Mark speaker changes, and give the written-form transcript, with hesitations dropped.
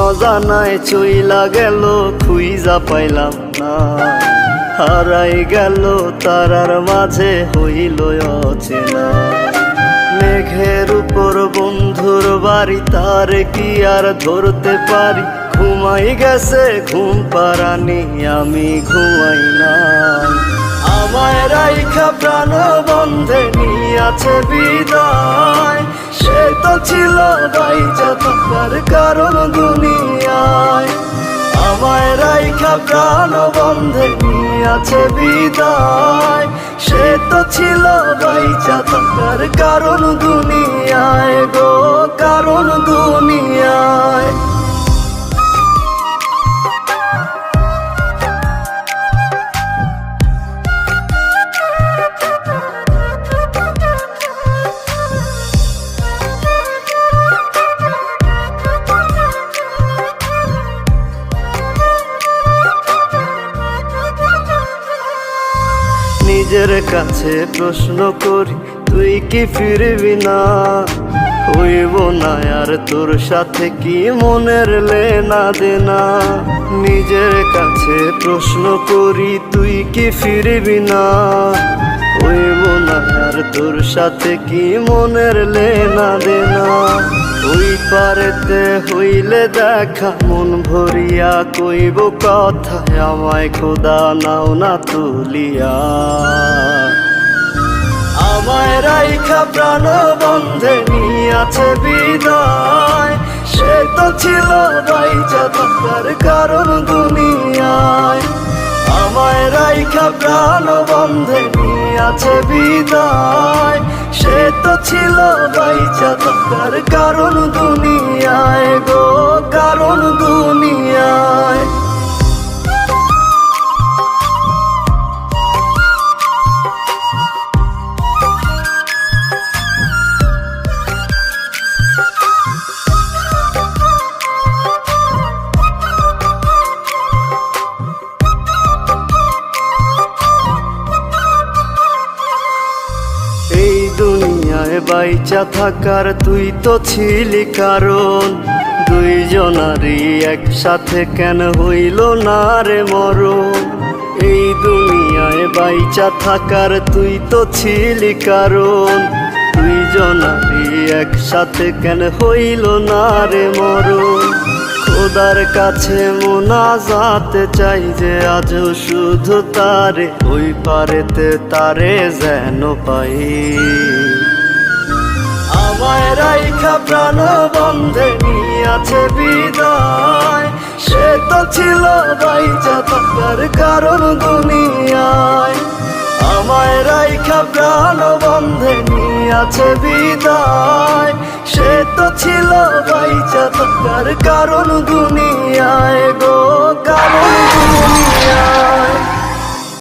Speaker 1: অজানায় চইলা গেল খুইজা পাইলাম না, হারাই গেল তারার মাঝে হইল অচেনা। মেঘের উপর বন্ধুর বাড়ি, তার কি আর ধরতে পারি? ঘুমাই গেছে ঘুম পারানি, আমি ঘুমাই না। আমায় রাইখা প্রাণ বন্ধে নিয়াছে বিদায়, সে তো ছিল বাইচা থাকার কারণ দুনিয়ায়। আমায় রাইখা প্রাণ বন্ধে নিয়াছে বিদায়, সে তো ছিল বাইচা থাকার কারণ দুনিয়ায় গো, কারণ দুনিয়ায়। নিজের কাছে প্রশ্ন করি, তুই কি ফিরবি না? হইব না আর তোর সাথে কি মনের লেনা দেনা? নিজের কাছে প্রশ্ন করি, তুই কি ফিরবি না? হইব না আর তোর সাথে কি মনের লেনা দেনা? ওই পারেতে হইলে দেখা মন ভরিয়া কইব কথা, আমায় খোদা নাও না তুলিয়া। আমায় রাইখা প্রাণ বন্ধে নিয়াছে বিদায়, সে তো ছিল বাইচা থাকার কারণ দুনিয়ায়। আমায় রাইখা প্রাণ বন্ধে নিয়াছে বিদায়, সে তো ছিল বাইচা থাকার কারণ দুনিয়ায় গো, কারণ দুনিয়ায়। এই দুনিয়ায় বাইচা থাকার তুই তো ছিলি কারণ, দুইজনারই একসাথে কেন হইল না রে মরণ? এই দুনিয়ায় বাইচা থাকার তুই তো ছিলি কারণ, দুইজনারই একসাথে কেন হইল না রে মরণ? খোদার কাছে মোনাজাত চাই যে আজও শুধু তারে, ওই পারেতে তারে যেন পাই। আমায় রাইখা প্রাণ বন্ধে নিয়াছে বিদায়, সে তো ছিল বাইচা থাকার কারণ দুনিয়ায়। আমায় রাইখা প্রাণ বন্ধে নিয়াছে বিদায়, সে তো ছিল বাইচা থাকার কারণ দুনিয়ায় গো, কারণ দুনিয়ায়।